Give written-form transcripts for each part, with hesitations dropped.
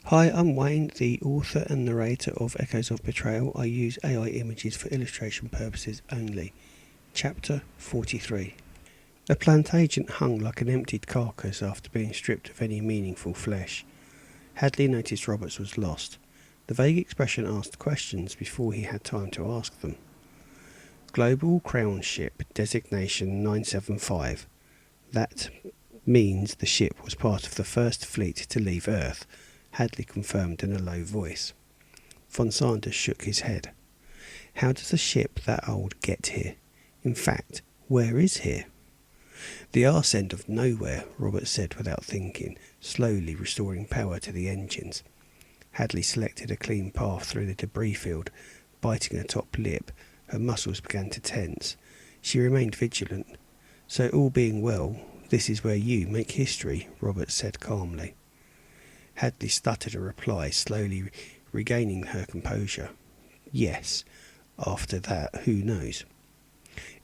Hi, I'm Wayne, the author and narrator of Echoes of Betrayal. I use AI images for illustration purposes only. Chapter 43. The Plantagenet hung like an emptied carcass after being stripped of any meaningful flesh. Hadley noticed Roberts was lost. The vague expression asked questions before he had time to ask them. Global Crown Ship, designation 975. That means the ship was part of the first fleet to leave Earth, Hadley confirmed in a low voice. Von Sanders shook his head. How does a ship that old get here? In fact, where is here? The arse end of nowhere, Robert said without thinking, slowly restoring power to the engines. Hadley selected a clean path through the debris field. Biting her top lip, her muscles began to tense. She remained vigilant. So all being well, this is where you make history, Robert said calmly. Hadley stuttered a reply, slowly regaining her composure. Yes. After that, who knows?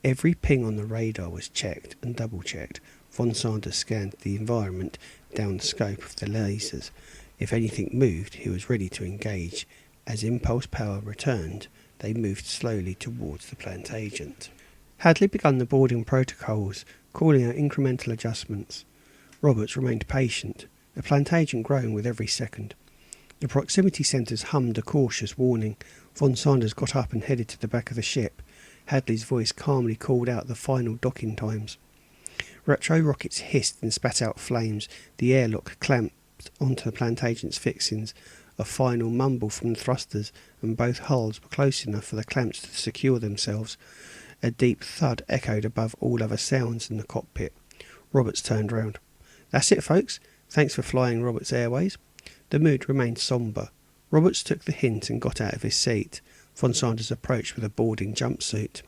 Every ping on the radar was checked and double-checked. Von Sanders scanned the environment down the scope of the lasers. If anything moved, he was ready to engage. As impulse power returned, they moved slowly towards the Plantagenet. Hadley began the boarding protocols, calling out incremental adjustments. Roberts remained patient, the Plantagenet growing with every second. The proximity centres hummed a cautious warning. Von Sanders got up and headed to the back of the ship. Hadley's voice calmly called out the final docking times. Retro rockets hissed and spat out flames. The airlock clamped onto the Plantagenet's fixings. A final mumble from the thrusters, and both hulls were close enough for the clamps to secure themselves. A deep thud echoed above all other sounds in the cockpit. Roberts turned round. That's it, folks. Thanks for flying Roberts Airways. The mood remained sombre. Roberts took the hint and got out of his seat. Von Sanders approached with a boarding jumpsuit.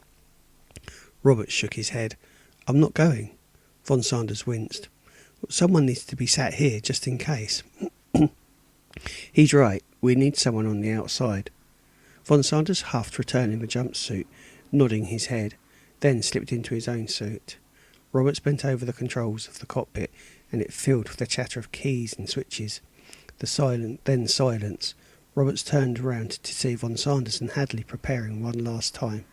Roberts shook his head. I'm not going. Von Sanders winced. Someone needs to be sat here just in case. He's right. We need someone on the outside. Von Sanders huffed, returning the jumpsuit, nodding his head, then slipped into his own suit. Roberts bent over the controls of the cockpit, and it filled with the chatter of keys and switches. Then silence. Roberts turned around to see Von Sanders and Hadley preparing one last time.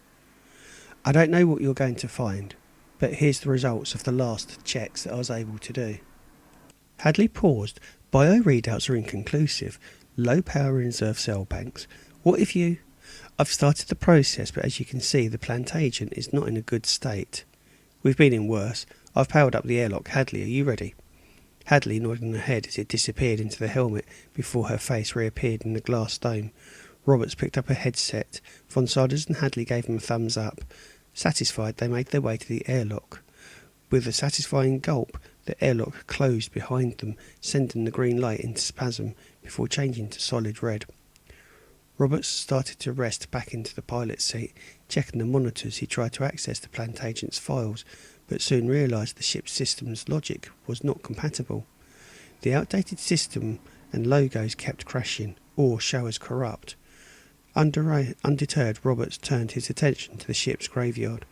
I don't know what you're going to find, but here's the results of the last checks that I was able to do. Hadley paused. Bio readouts are inconclusive. Low power reserve cell banks. What if you... I've started the process, but as you can see, the Plantagenet is not in a good state. We've been in worse. I've powered up the airlock. Hadley, are you ready? Hadley nodded her head as it disappeared into the helmet before her face reappeared in the glass dome. Roberts picked up a headset. Von Sanders and Hadley gave him a thumbs up. Satisfied, they made their way to the airlock. With a satisfying gulp, the airlock closed behind them, sending the green light into spasm before changing to solid red. Roberts started to rest back into the pilot's seat. Checking the monitors, he tried to access the Plantagenet's files, but soon realised the ship's system's logic was not compatible. The outdated system and logos kept crashing, or show as corrupt. Undeterred, Roberts turned his attention to the ship's graveyard.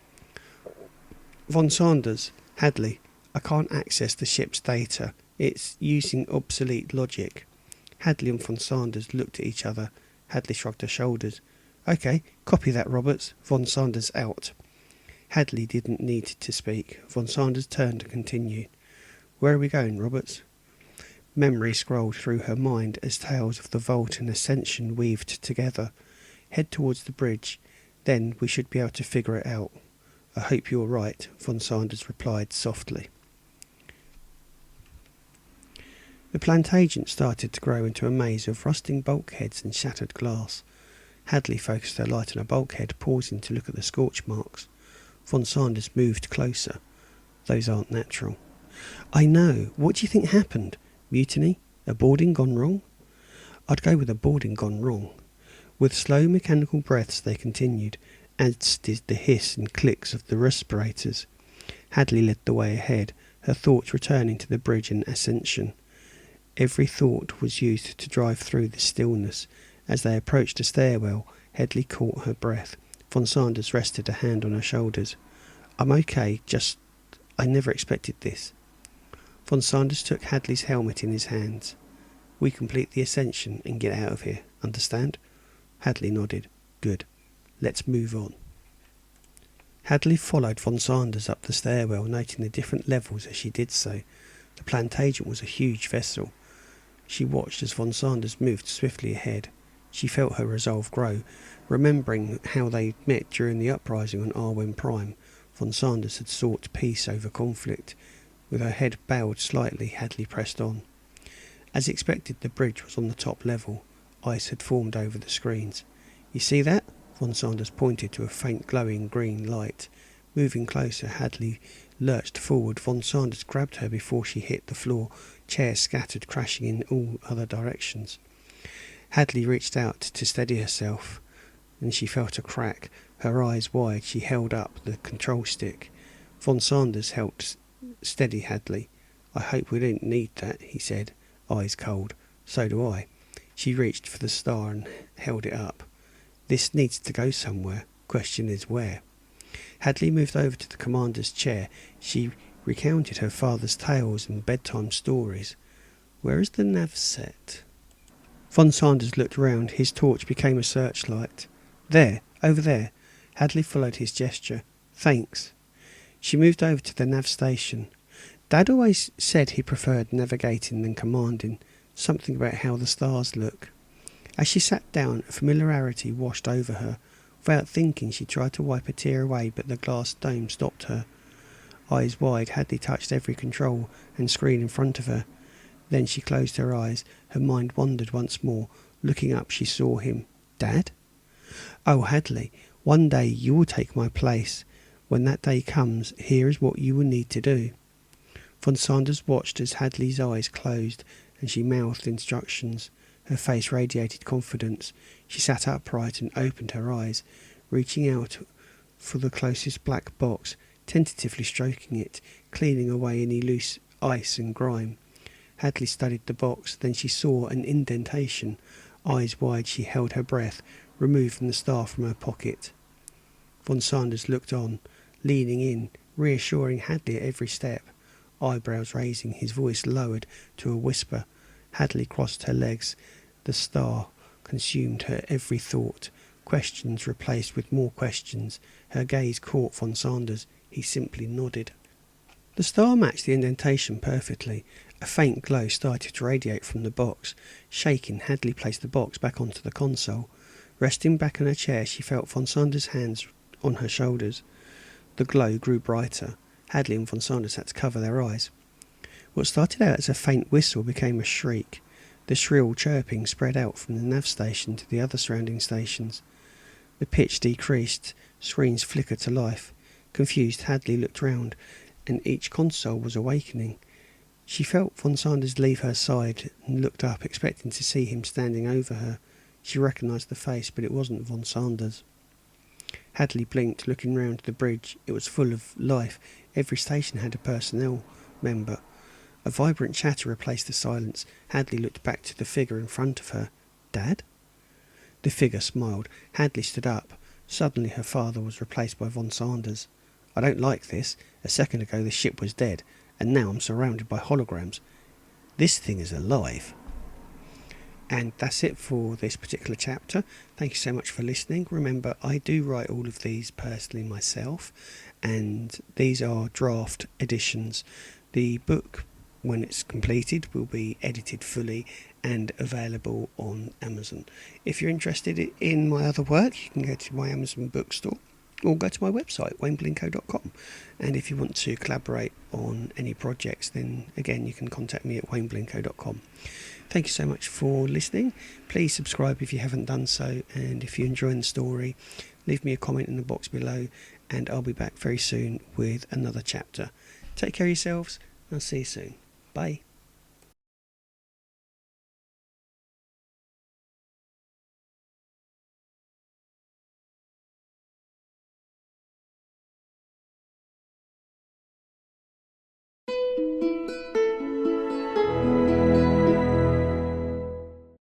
Von Sanders, Hadley, I can't access the ship's data. It's using obsolete logic. Hadley and Von Sanders looked at each other. Hadley shrugged her shoulders. Okay, copy that, Roberts. Von Sanders out. Hadley didn't need to speak. Von Sanders turned and continued. Where are we going, Roberts? Memory scrolled through her mind as tales of the Vault and Ascension weaved together. Head towards the bridge. Then we should be able to figure it out. I hope you're right, Von Sanders replied softly. The Plantagenet started to grow into a maze of rusting bulkheads and shattered glass. Hadley focused her light on a bulkhead, pausing to look at the scorch marks. Von Sanders moved closer. Those aren't natural. I know. What do you think happened? Mutiny? A boarding gone wrong? I'd go with a boarding gone wrong. With slow mechanical breaths they continued, as did the hiss and clicks of the respirators. Hadley led the way ahead, her thoughts returning to the bridge and Ascension. Every thought was used to drive through the stillness. As they approached the stairwell, Hadley caught her breath. Von Sanders rested a hand on her shoulders. I'm okay, I never expected this. Von Sanders took Hadley's helmet in his hands. We complete the Ascension and get out of here. Understand? Hadley nodded. Good. Let's move on. Hadley followed Von Sanders up the stairwell, noting the different levels as she did so. The Plantagenet was a huge vessel. She watched as Von Sanders moved swiftly ahead. She felt her resolve grow, remembering how they met during the uprising on Arwen Prime. Von Sanders had sought peace over conflict. With her head bowed slightly, Hadley pressed on. As expected, the bridge was on the top level. Ice had formed over the screens. You see that? Von Sanders pointed to a faint glowing green light. Moving closer, Hadley lurched forward. Von Sanders grabbed her before she hit the floor. Chairs scattered, crashing in all other directions. Hadley reached out to steady herself, and she felt a crack. Her eyes wide, she held up the control stick. Von Sanders helped steady Hadley. I hope we didn't need that, he said, eyes cold. So do I. She reached for the star and held it up. This needs to go somewhere. Question is where? Hadley moved over to the commander's chair. She recounted her father's tales and bedtime stories. Where is the nav set? Von Sanders looked round. His torch became a searchlight. There, over there. Hadley followed his gesture. Thanks. She moved over to the nav station. Dad always said he preferred navigating than commanding. Something about how the stars look. As she sat down, familiarity washed over her. Without thinking, she tried to wipe a tear away, but the glass dome stopped her. Eyes wide, Hadley touched every control and screen in front of her. Then she closed her eyes. Her mind wandered once more. Looking up, she saw him. Dad? Oh, Hadley, one day you will take my place. When that day comes, here is what you will need to do. Von Sanders watched as Hadley's eyes closed, and she mouthed instructions. Her face radiated confidence. She sat upright and opened her eyes, reaching out for the closest black box, tentatively stroking it, cleaning away any loose ice and grime. Hadley studied the box. Then she saw an indentation. Eyes wide, she held her breath, removing the star from her pocket. Von Sanders looked on, leaning in, reassuring Hadley at every step. Eyebrows raising, his voice lowered to a whisper. Hadley crossed her legs. The star consumed her every thought. Questions replaced with more questions. Her gaze caught Von Sanders. He simply nodded. The star matched the indentation perfectly. A faint glow started to radiate from the box. Shaking, Hadley placed the box back onto the console. Resting back in her chair, she felt Von Sanders' hands on her shoulders. The glow grew brighter. Hadley and Von Sanders had to cover their eyes. What started out as a faint whistle became a shriek. The shrill chirping spread out from the nav station to the other surrounding stations. The pitch decreased. Screens flickered to life. Confused, Hadley looked round, and each console was awakening. She felt Von Sanders leave her side and looked up, expecting to see him standing over her. She recognised the face, but it wasn't Von Sanders. Hadley blinked, looking round the bridge. It was full of life. Every station had a personnel member. A vibrant chatter replaced the silence. Hadley looked back to the figure in front of her. Dad? The figure smiled. Hadley stood up. Suddenly her father was replaced by Von Sanders. I don't like this. A second ago the ship was dead, and now I'm surrounded by holograms. This thing is alive. And that's it for this particular chapter. Thank you so much for listening. Remember, I do write all of these personally myself, and these are draft editions. The book, when it's completed, will be edited fully and available on Amazon. If you're interested in my other work, you can go to my Amazon bookstore or go to my website, wayneblinko.com. And if you want to collaborate on any projects, then again, you can contact me at wayneblinko.com. Thank you so much for listening. Please subscribe if you haven't done so, and if you're enjoying the story, leave me a comment in the box below, and I'll be back very soon with another chapter. Take care of yourselves, and I'll see you soon. Bye.